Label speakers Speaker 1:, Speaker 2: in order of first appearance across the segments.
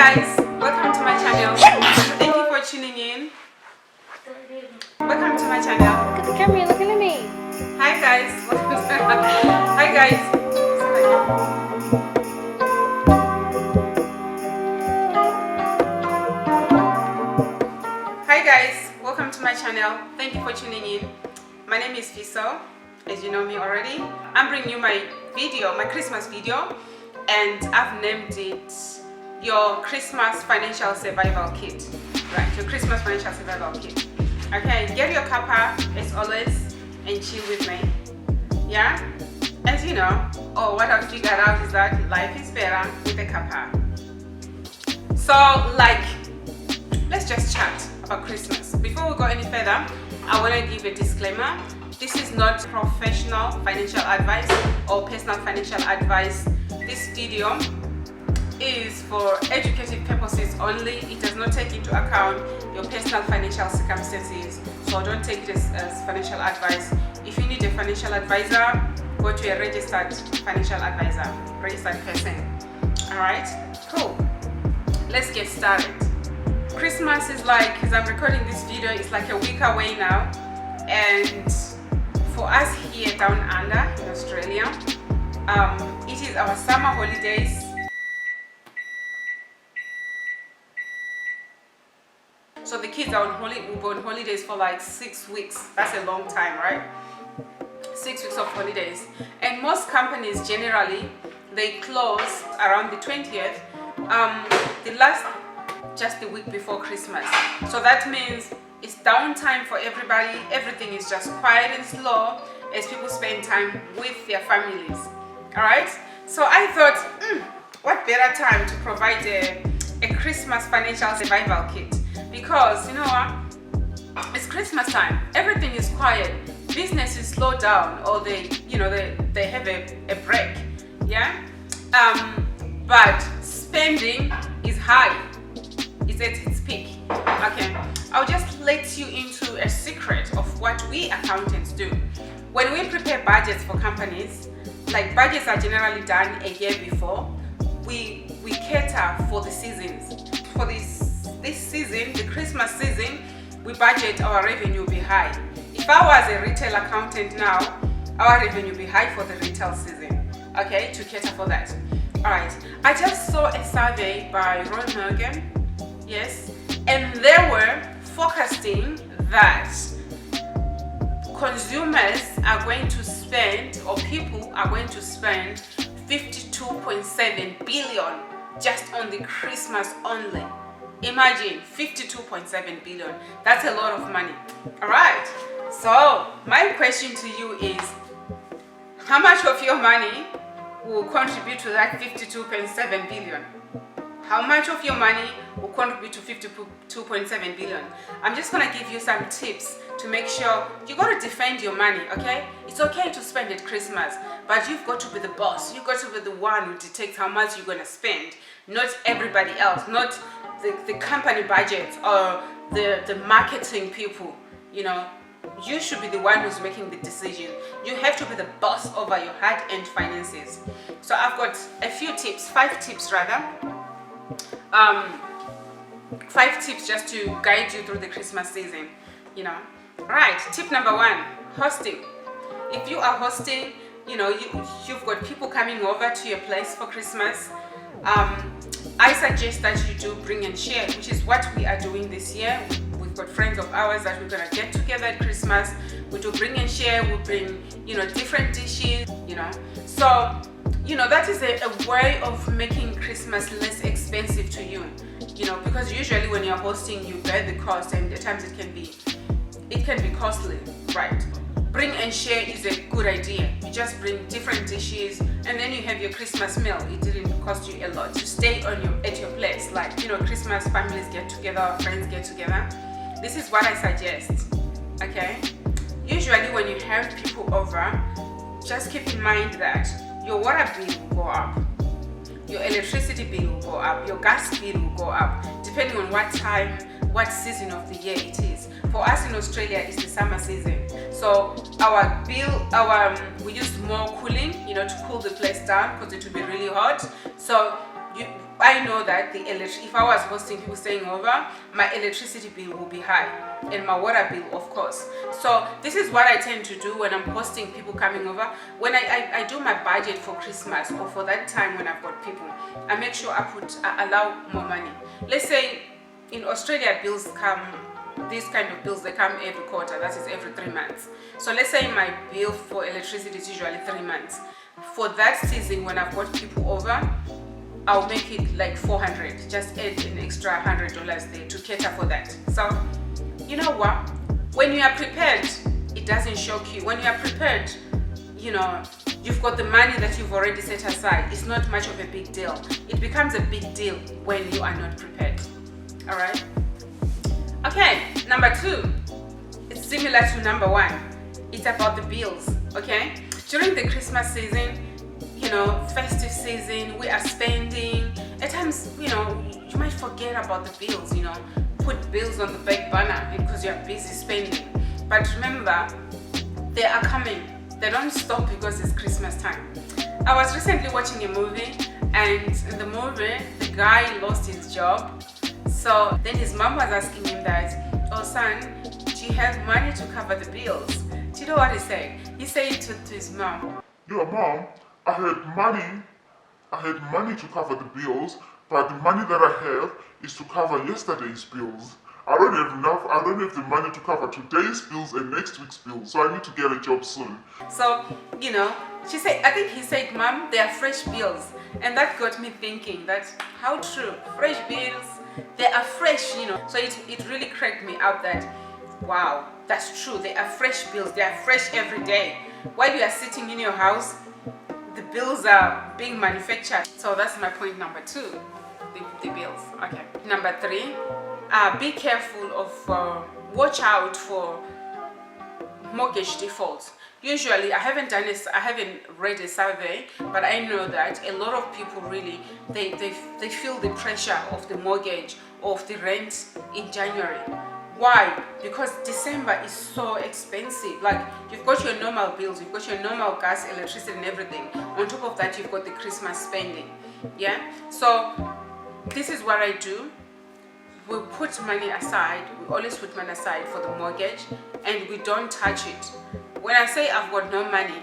Speaker 1: guys, welcome to my channel. Thank you for tuning in. Welcome to my channel.
Speaker 2: Look at the camera, you're looking at me.
Speaker 1: Hi guys. Hi guys. Hi guys, welcome to my channel. Thank you for tuning in. My name is Fiso, as you know me already. I'm bringing you my video, my Christmas video, and I've named it Your Christmas Financial Survival Kit. Right, your Christmas Financial Survival Kit. Okay, get your cuppa as always and chill with me. Yeah? As you know, or what I've figured out is that life is better with a cuppa. So, let's just chat about Christmas. Before we go any further, I want to give a disclaimer. This is not professional financial advice or personal financial advice. This video is for educative purposes only. It does not take into account your personal financial circumstances, so don't take it as financial advice. If you need a financial advisor, go to a registered financial advisor, registered person. Alright, cool. Let's get started. Christmas is as I'm recording this video, it's like a week away now, and for us here down under in Australia, it is our summer holidays. So the kids are will go on holidays for 6 weeks. That's a long time, right? 6 weeks of holidays. And most companies generally, they close around the 20th, just the week before Christmas. So that means it's downtime for everybody. Everything is just quiet and slow as people spend time with their families. All right? So I thought, what better time to provide a Christmas financial survival kit? Because you know what? It's Christmas time. Everything is quiet. Business is slowed down, or they have a break. Yeah? But spending is high. It's at its peak. Okay. I'll just let you into a secret of what we accountants do. When we prepare budgets for companies, budgets are generally done a year before. We cater for the seasons. For this season, the Christmas season, we budget our revenue will be high. If I was a retail accountant now, our revenue will be high for the retail season. Okay, to cater for that. Alright, I just saw a survey by Roy Morgan. Yes, and they were forecasting that consumers are going to spend, or people are going to spend 52.7 billion just on the Christmas only. Imagine 52.7 billion. That's a lot of money. All right. So my question to you is, how much of your money will contribute to that 52.7 billion? How much of your money will contribute to 52.7 billion? I'm just going to give you some tips to make sure you got to defend your money, okay? It's okay to spend at Christmas, but you've got to be the boss. You've got to be the one who detects how much you're going to spend, not everybody else, not the company budget or the marketing people. You should be the one who's making the decision. You have to be the boss over your hard-earned finances. So I've got a few tips, 5 tips rather. 5 tips just to guide you through the Christmas season. Right, tip number 1, hosting. If you are hosting, you've got people coming over to your place for Christmas. I suggest that you do bring and share, which is what we are doing this year. We've got friends of ours that we're gonna get together at Christmas. We do bring and share. We bring, different dishes. So, that is a way of making Christmas less expensive to you. Because usually when you're hosting, you bear the cost, and at times it can be costly, right? Bring and share is a good idea. You just bring different dishes, and then you have your Christmas meal. It didn't cost you a lot to stay at your place. Christmas families get together, friends get together. This is what I suggest. Okay? Usually when you have people over, just keep in mind that your water bill will go up, your electricity bill will go up, your gas bill will go up, depending on what season of the year it is. For us in Australia, it's the summer season. So our bill, we use more cooling, to cool the place down because it will be really hot. So I know that if I was hosting people staying over, my electricity bill will be high and my water bill, of course. So this is what I tend to do when I'm hosting people coming over. When I do my budget for Christmas or for that time when I've got people, I make sure I allow more money. Let's say in Australia, bills come, these kind of bills, they come every quarter, that is every 3 months. So let's say my bill for electricity is usually 3 months. For that season, when I've got people over, I'll make it like 400, just add an extra $100 there to cater for that. So you know what, when you are prepared, it doesn't shock you. When you are prepared, you know, you've got the money that you've already set aside. It's not much of a big deal. It becomes a big deal when you are not prepared. All right. Okay, number 2, it's similar to number 1. It's about the bills. Okay, during the Christmas season, you know, festive season, we are spending. At times, you know, you might forget about the bills, you know, put bills on the back burner because you're busy spending. But remember, they are coming. They don't stop because it's Christmas time. I was recently watching a movie, and in the movie, the guy lost his job. So then his mom was asking him that, oh son, do you have money to cover the bills? Do you know what he said? He said to his mom,
Speaker 2: "Yeah, mom, I had money to cover the bills, but the money that I have is to cover yesterday's bills. I don't have the money to cover today's bills and next week's bills, so I need to get a job soon."
Speaker 1: So, you know, I think he said, Mom, they are fresh bills. And that got me thinking that how true, fresh bills, they are fresh, you know. So it really cracked me up that, wow, that's true. They are fresh bills. They are fresh every day. While you are sitting in your house, the bills are being manufactured. So that's my point number 2, the bills. Okay. Number 3, be careful of, watch out for mortgage defaults. Usually, I haven't read a survey, but I know that a lot of people really, they feel the pressure of the mortgage, of the rent in January. Why? Because December is so expensive. Like, you've got your normal bills, you've got your normal gas, electricity and everything. On top of that, you've got the Christmas spending. Yeah? So, this is what I do. We put money aside, we always put money aside for the mortgage, and we don't touch it. When I say I've got no money,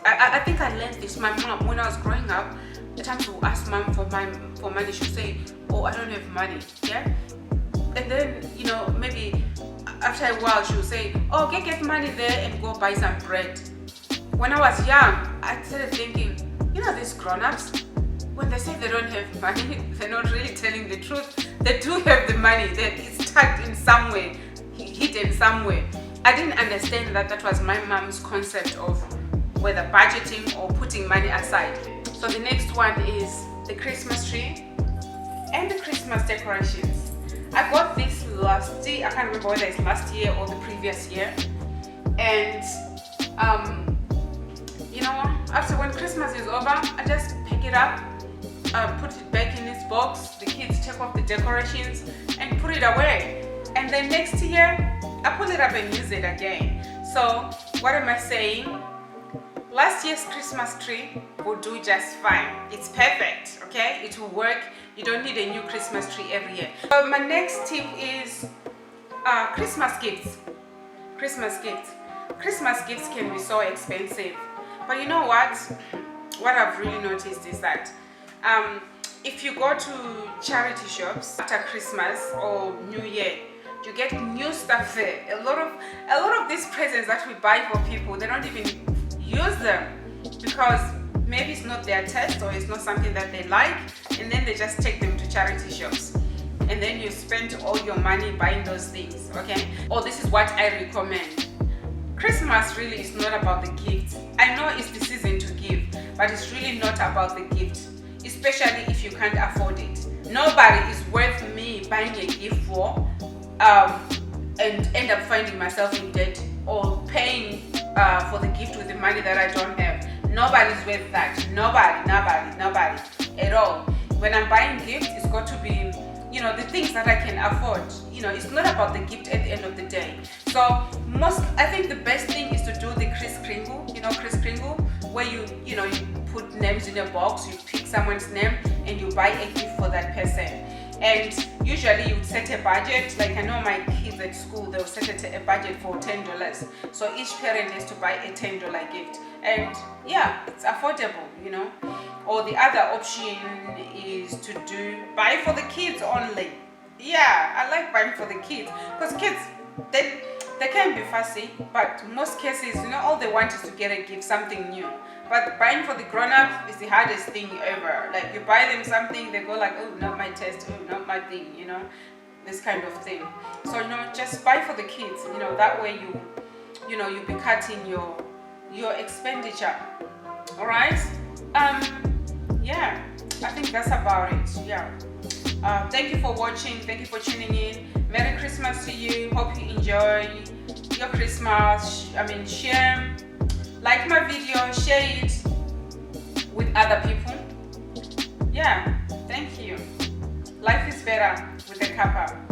Speaker 1: I think I learned this. My mom, when I was growing up, the time to ask mom for money, she'd say, oh, I don't have money, yeah? And then, you know, maybe after a while, she'll say, oh, get money there and go buy some bread. When I was young, I started thinking, you know, these grown-ups, when they say they don't have money, they're not really telling the truth. They do have the money, it's tucked in somewhere, hidden somewhere. I didn't understand that was my mom's concept of whether budgeting or putting money aside. So the next one is the Christmas tree and the Christmas decorations. I got this last year, I can't remember whether it's last year or the previous year. And you know, after when Christmas is over, I just pick it up, put it back in its box, the kids take off the decorations and put it away. And then next year, I pull it up and use it again. So what am I saying? Last year's Christmas tree will do just fine. It's perfect, okay? It will work. You don't need a new Christmas tree every year. So my next tip is Christmas gifts. Christmas gifts. Christmas gifts can be so expensive. But you know what? What I've really noticed is that if you go to charity shops after Christmas or New Year, you get new stuff there. A lot of these presents that we buy for people, they don't even use them because maybe it's not their taste or it's not something that they like, and then they just take them to charity shops. And then you spend all your money buying those things, okay? Or this is what I recommend. Christmas really is not about the gift. I know it's the season to give, but it's really not about the gift, especially if you can't afford it. Nobody is worth me buying a gift for and end up finding myself in debt or paying for the gift with the money that I don't have. Nobody's worth that. Nobody at all. When I'm buying gifts, it's got to be, you know, the things that I can afford. You know, it's not about the gift at the end of the day. So I think the best thing is to do the Kris Kringle, you know, Kris Kringle, where you put names in a box, you pick someone's name and you buy a gift for that person. And usually you set a budget. Like I know my kids at school, they'll set a budget for $10. So each parent has to buy a $10 gift. And yeah, it's affordable, you know. Or the other option is to buy for the kids only. Yeah, I like buying for the kids because kids, they can be fussy, but most cases, you know, all they want is to get a gift, something new. But buying for the grown-up is the hardest thing ever. Like you buy them something, they go like, oh, not my taste, oh, not my thing, you know, this kind of thing. So, you know, just buy for the kids, you know, that way you'll be cutting your expenditure. All right. Yeah, I think that's about it. Yeah. Thank you for watching. Thank you for tuning in. Merry Christmas to you. Hope you enjoy your Christmas. Share, like my video, share it with other people. Yeah, thank you. Life is better with a kappa.